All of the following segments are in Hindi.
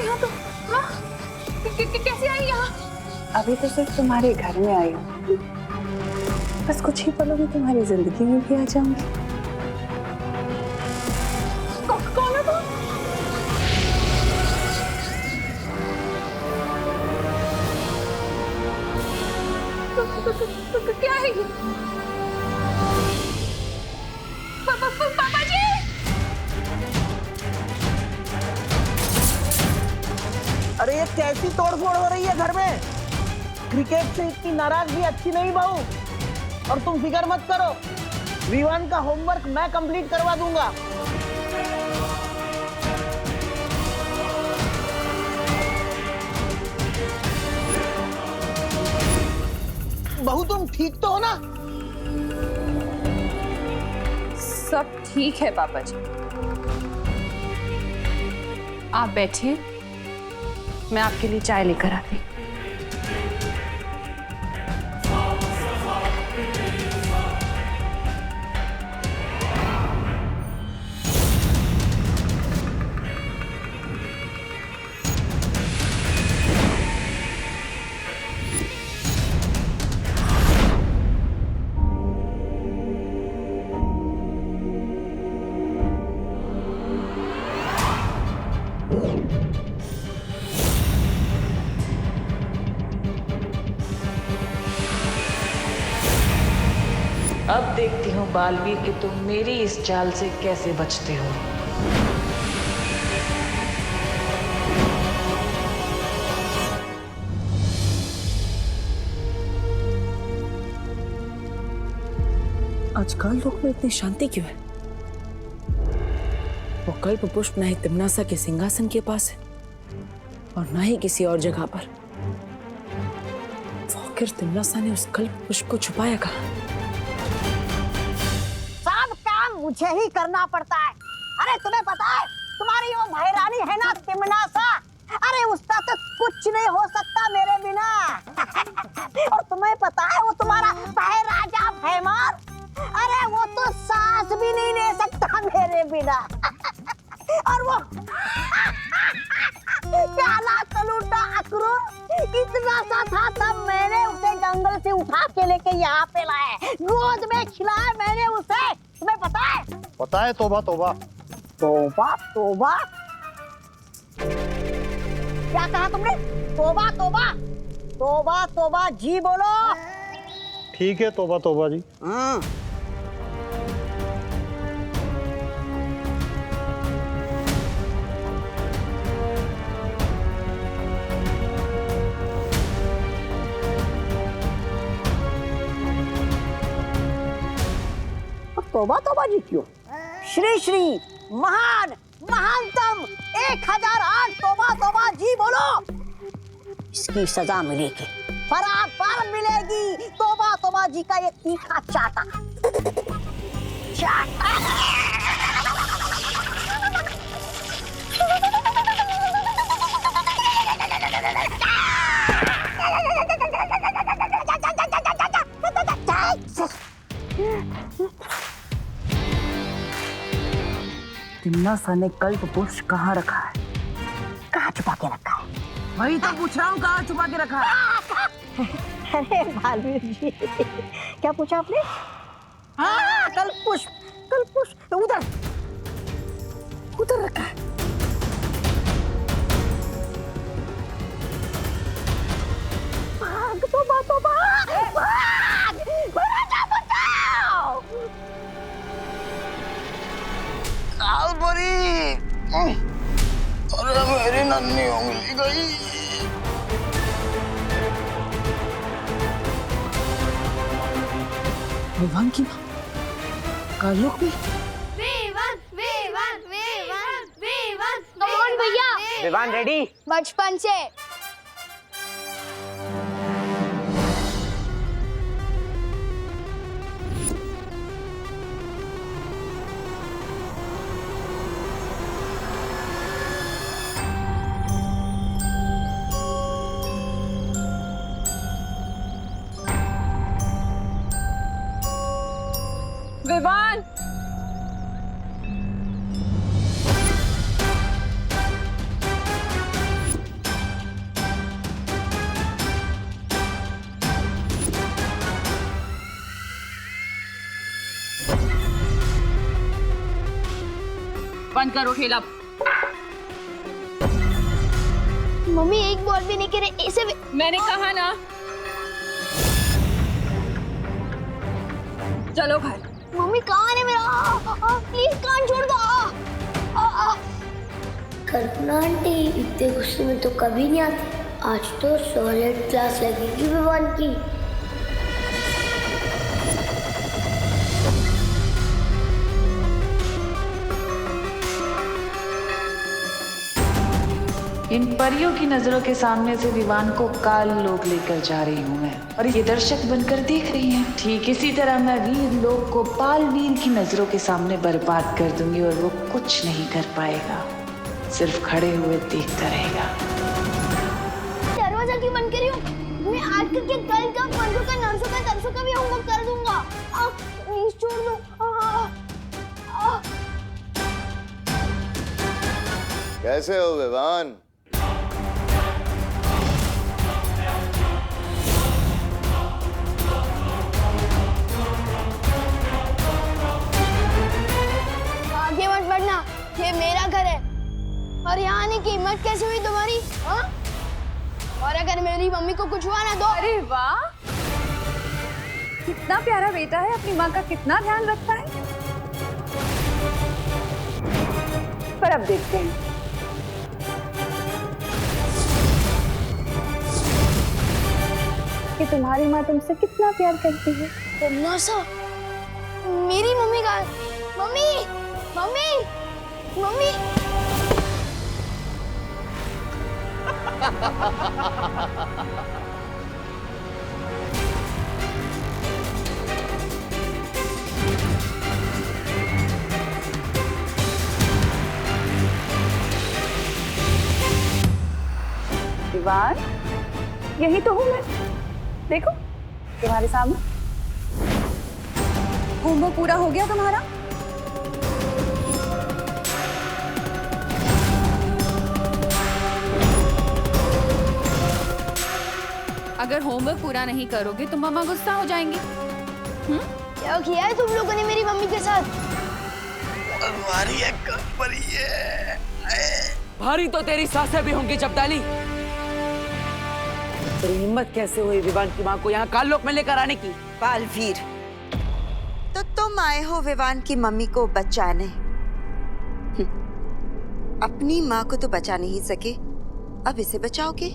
यहाँ तो? हाँ, कैसे आई यहाँ? अभी तो सिर्फ तुम्हारे घर में आई हूँ, बस कुछ ही पलों में तुम्हारी जिंदगी में भी आ जाऊंगी। कौन है तू? क्या है ये? पापा जी! अरे ये कैसी तोड़फोड़ हो रही है घर में? क्रिकेट से इतनी नाराजगी अच्छी नहीं बहू। और तुम फिक्र मत करो, विवान का होमवर्क मैं कंप्लीट करवा दूंगा। बहू तुम ठीक तो हो ना? सब ठीक है पापा जी, आप बैठिए, मैं आपके लिए चाय लेकर आती। अब देखती हूँ बालवीर कि तुम मेरी इस चाल से कैसे बचते हो। आजकल लोग में इतनी शांति क्यों है? वो कल्प पुष्प ना ही तिम्नासा के सिंहासन के पास है और ना ही किसी और जगह पर। आखिर तिम्नासा ने उस कल्प पुष्प को छुपाया कहाँ? सब काम मुझे ही करना पड़ता है। अरे तुम्हें पता है, तुम्हारी वो महारानी है ना तिम्नासा, अरे उसका तो कुछ नहीं हो सकता मेरे बिना। और तुम्हें पता है वो तुम्हारा राजा भैमार, अरे वो तो सांस भी नहीं ले सकता मेरे बिना। और वो काला कलूटा अक्रूर इतना सा था, तब मैंने उसे जंगल से उठा के लेके यहाँ पे लाया, गोद में खिलाया मैंने उसे। तुम्हें पता है? पता है। तौबा तौबा तौबा तौबा, क्या कहा तुमने? तौबा तौबा तौबा तौबा जी बोलो। ठीक है, तौबा तौबा जी। तौबा तौबा जी क्यों? श्री श्री महान महानतम 1008 तौबा तौबा जी बोलो। इसकी सजा मिलेगी, बराबर मिलेगी। तौबा तौबा जी का ये तीखा चाटा चाटा। तिम्नासा ने कल्प पुष्प कहाँ रखा है? कहाँ छुपा के रखा है? वही तो पूछ रहा हूँ, कहाँ छुपा के रखा है? अरे बालवीर जी, क्या पूछा आपने? हाँ, कल्प पुष्प उधर उधर रखा है। भाग तौबा तौबा, भाग, बचाओ बचाओ। कालबरी, अरे मेरी नन्ही उंगली गई। विवान की माँ, कालोक में? कौन भैया? विवान रेडी? बचपन से। विवान! बंद करो खेल अब। मम्मी एक बॉल भी नहीं गिरे ऐसे भी। मैंने कहा ना, चलो घर। मम्मी कान है मेरा, प्लीज कान छोड़ दो। कल्पना आंटी इतने गुस्से में तो कभी नहीं आती। आज तो सॉलिड क्लास लगेगी विवान की। इन परियों की नजरों के सामने से विवान को काल लोक लेकर जा रही हूँ मैं, और ये दर्शक बनकर देख रही हैं। ठीक इसी तरह मैं वीर लोक को पाल वीर की नजरों के सामने बर्बाद कर दूंगी और वो कुछ नहीं कर पाएगा, सिर्फ खड़े हुए देखता रहेगा। दरवाजा क्यों बंद करी हो? मैं आज के कल का परसों का नरसों का तरसों का भी होमवर्क कर दूंगा। प्लीज छोड़ दो। कैसे हो विवान? आगे मत बढ़ना, ये मेरा घर है। और यहाँ आने की हिम्मत कैसे हुई तुम्हारी? हाँ? और अगर मेरी मम्मी को कुछ हुआ ना तो? अरे वाह, कितना प्यारा बेटा है, अपनी माँ का कितना ध्यान रखता है। पर अब देखते हैं। कि तुम्हारी माँ तुमसे कितना प्यार करती है। तुमने सा मेरी मम्मी का मम्मी मम्मी मम्मी विवान, यही तो हूँ मैं। देखो तुम्हारे सामने। होमवर्क पूरा हो गया तुम्हारा? अगर होमवर्क पूरा नहीं करोगे तो मम्मा गुस्सा हो जाएंगी। क्या किया है तुम लोगों ने मेरी मम्मी के साथ? भारी है, भारी है। भारी तो तेरी सासें भी होंगी जब्दाली। तेरी हिम्मत कैसे हुई विवान की माँ को यहाँ काललोक में लेकर आने की? बालवीर, तो तुम आए हो विवान की मम्मी को बचाने। अपनी माँ को तो बचा नहीं सके, अब इसे बचाओगे?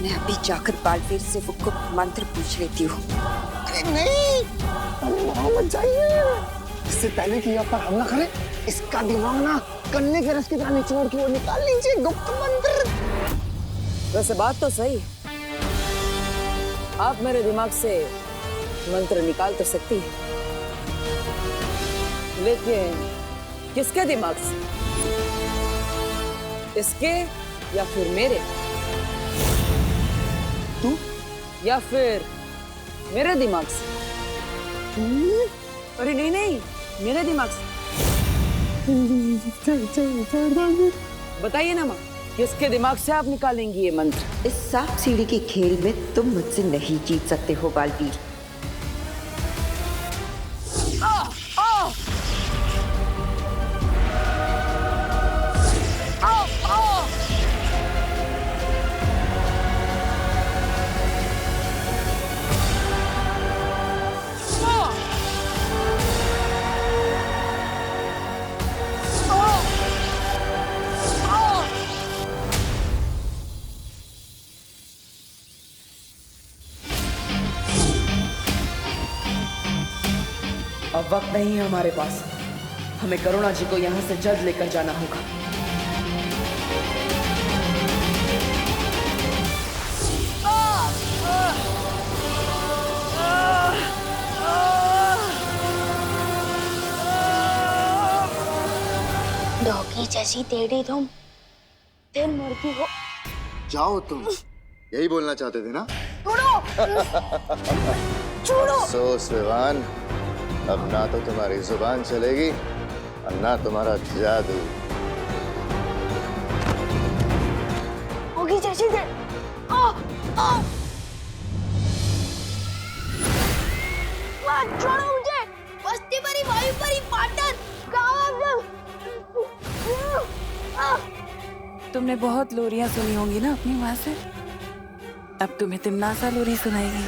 मैं अभी जाकर बालवीर से वो गुप्त मंत्र पूछ लेती हूँ। अरे नहीं, मोहम्मद जाइए। इससे पहले कि आप पर हमला करे, इसका दिमाग ना गन्ने के रस की तरह निचोड़ के वो निकाल लीजिए गुप्त मंत्र। वैसे बात तो सही, आप मेरे दिमाग से मंत्र निकाल तो सकती है, लेकिन किसके दिमाग से? इसके या फिर मेरे? तू या फिर मेरे दिमाग से? अरे नहीं नहीं, मेरे दिमाग से। बताइए ना माँ, किसके दिमाग से आप निकालेंगी ये मंत्र? इस सांप सीढ़ी के खेल में तुम मुझसे नहीं जीत सकते हो बालवीर। अब वक्त नहीं है हमारे पास, हमें करुणा जी को यहाँ से जल्द लेकर जाना होगा। डॉगी जैसी टेढ़ी तुम फिर मुड़ती हो। जाओ तुम, यही बोलना चाहते थे ना? अफसोस विवान, अब ना तो तुम्हारी जुबान चलेगी और ना तुम्हारा जादू। होगी जैसी दे। छोड़ो मुझे, बस्ती परी, वायु परी, पाटन, तुमने बहुत लोरियां सुनी होंगी ना अपनी माँ से, अब तुम्हें तिमनासा लोरी सुनाएगी।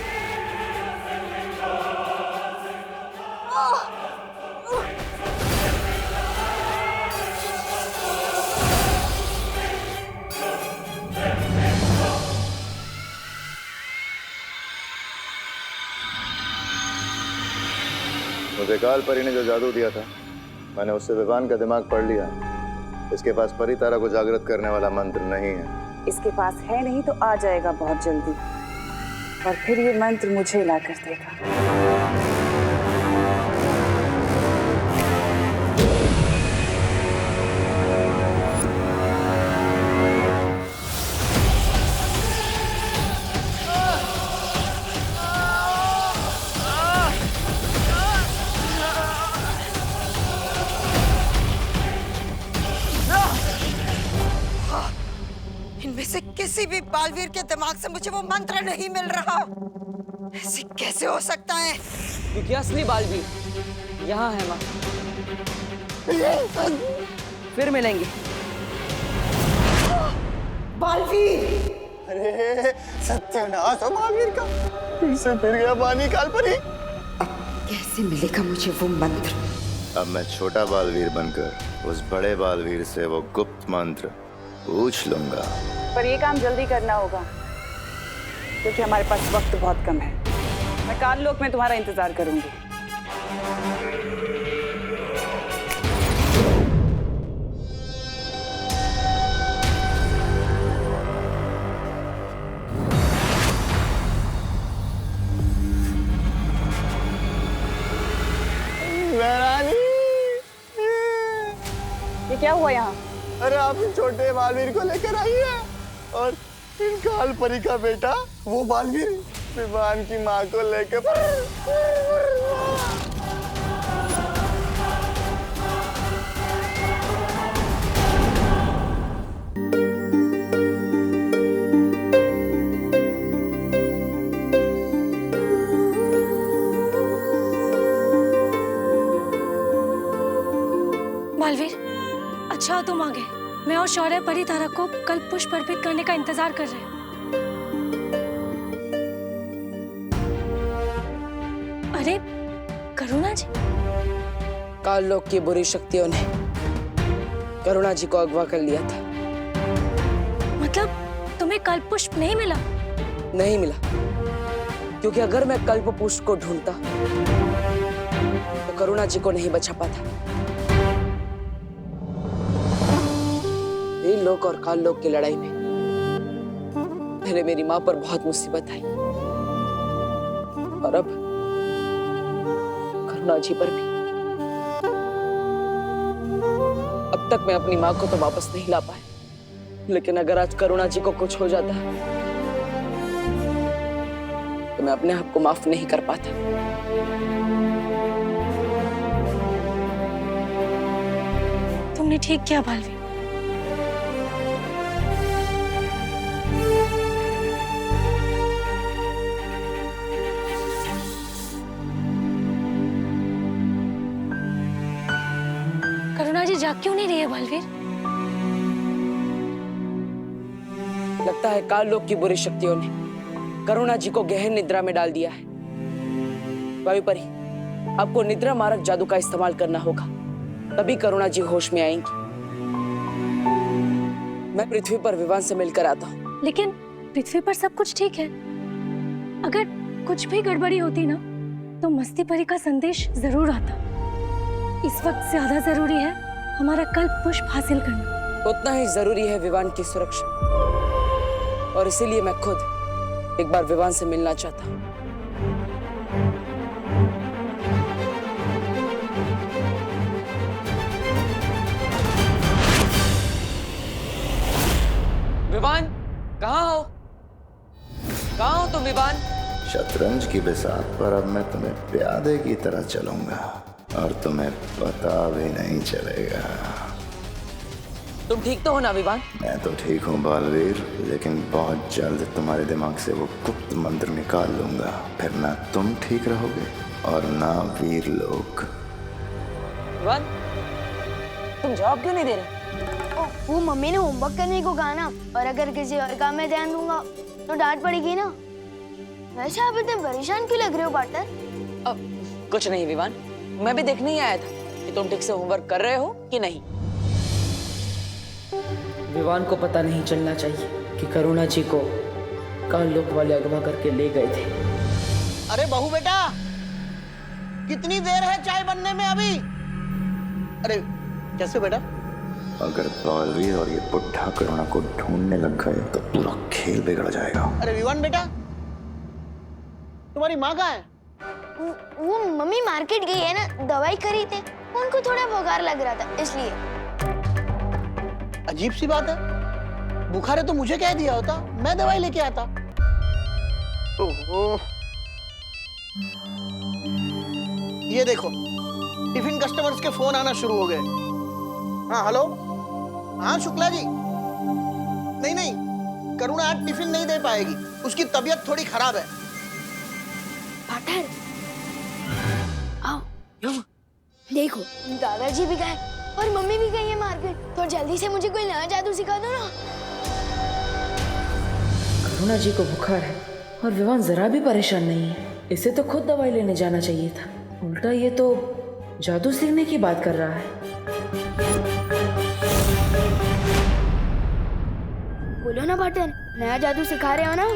मुझे काल परी ने जो जादू दिया था, मैंने उससे विवान का दिमाग पढ़ लिया। इसके पास परी तारा को जागृत करने वाला मंत्र नहीं है। इसके पास है नहीं तो आ जाएगा बहुत जल्दी, और फिर ये मंत्र मुझे ला कर देगा। इनमें से किसी भी बालवीर के दिमाग से मुझे वो मंत्र नहीं मिल रहा। ऐसे कैसे हो सकता है? क्योंकि असली बालवीर यहाँ है माँ। फिर मिलेंगे। बालवीर! अरे सत्यानाश हो बालवीर का, फिर से फिर गया पानी काल परी। कैसे मिलेगा मुझे वो मंत्र? अब मैं छोटा बालवीर बनकर उस बड़े बालवीर से वो गुप्त मंत्र पूछ लूंगा। पर ये काम जल्दी करना होगा, क्योंकि हमारे पास वक्त बहुत कम है। मैं काललोक में तुम्हारा इंतजार करूंगी। ये क्या हुआ यहाँ? अरे आप इन छोटे बालवीर को लेकर आई है, और इन काल परी का बेटा वो बालवीर विवान की माँ को लेकर। बालवीर, अच्छा तुम आ गए। मैं और शौर्य परी तारा को कल पुष्प अर्पित करने का इंतजार कर रहे हैं। अरे करुणा जी! काललोक की बुरी शक्तियों ने करुणा जी को अगवा कर लिया था। मतलब तुम्हें कल्प पुष्प नहीं मिला? नहीं मिला, क्योंकि अगर मैं कल्प पुष्प को ढूंढता तो करुणा जी को नहीं बचा पाता। लोक और काल लोक की लड़ाई में पहले मेरी मां पर बहुत मुसीबत आई, और अब करुणा जी पर भी। अब तक मैं अपनी मां को तो वापस नहीं ला पाया, लेकिन अगर आज करुणा जी को कुछ हो जाता तो मैं अपने आप को माफ नहीं कर पाता। तुमने ठीक किया बालवीर। करुणा जी जाग क्यों नहीं रही है बालवीर? लगता है काल लोक की बुरी शक्तियों ने करुणा जी को गहन निद्रा में डाल दिया है। वायु परी, आपको निद्रा मारक जादू का इस्तेमाल करना होगा, तभी करुणा जी होश में आएंगी। मैं पृथ्वी पर विवान से मिलकर आता हूँ। लेकिन पृथ्वी पर सब कुछ ठीक है। अगर कुछ भी गड़बड़ी होती ना तो मस्ती परी का संदेश जरूर आता। इस वक्त ज्यादा जरूरी है हमारा कल्प पुष्प हासिल करना। उतना ही जरूरी है विवान की सुरक्षा, और इसीलिए मैं खुद एक बार विवान से मिलना चाहता हूँ। विवान, कहाँ हो? कहाँ हो तुम विवान। शतरंज की बिसात पर अब मैं तुम्हें प्यादे की तरह चलूंगा और तुम्हें पता भी नहीं चलेगा। तुम ठीक तो हो ना विवान? मैं तो ठीक हूँ बालवीर, लेकिन बहुत जल्द तुम्हारे दिमाग से वो गुप्त मंत्र निकाल लूंगा। फिर ना तुम ठीक रहोगे और ना वीर लोग। विवान, तुम जवाब क्यों नहीं दे रहे? वो मम्मी ने होमवर्क करने को कहा ना, और अगर किसी और काम में ध्यान दूंगा तो डांट पड़ेगी ना। वैसे आप इतने परेशान क्यों लग रहे हो पार्टनर? अब कुछ नहीं विवान, मैं भी देखने ही आया था कि तुम ठीक से होमवर्क कर रहे हो कि नहीं। विवान को पता नहीं चलना चाहिए कि करुणा जी को काल लोक वाले अगवा करके ले गए थे। अरे बहू बेटा, कितनी देर है चाय बनने में अभी? अरे कैसे बेटा? अगर बालवीर और ये बुढ़ा करुणा को ढूंढने लग गए तो पूरा खेल बिगड़ जाएगा। अरे विवान बेटा, तुम्हारी माँ कहाँ है? वो मम्मी मार्केट गई है ना, दवाई खरीदे। उनको थोड़ा बुखार लग रहा था इसलिए। अजीब सी बात है, बुखार है तो मुझे कह दिया होता, मैं दवाई लेके आता। ओहो, ये देखो टिफिन कस्टमर्स के फोन आना शुरू हो गए। हाँ हेलो, हाँ शुक्ला जी। नहीं नहीं, करुणा आज टिफिन नहीं दे पाएगी, उसकी तबीयत थोड़ी खराब है। पार्टनर आओ, देखो दादाजी भी गए और मम्मी भी गई है मार्केट, तो जल्दी से मुझे कोई नया जादू सिखा दो ना। करुणा जी को बुखार है और विवान जरा भी परेशान नहीं है। इसे तो खुद दवाई लेने जाना चाहिए था, उल्टा ये तो जादू सीखने की बात कर रहा है। बोलो ना पार्टनर, नया जादू सिखा रहे हो ना?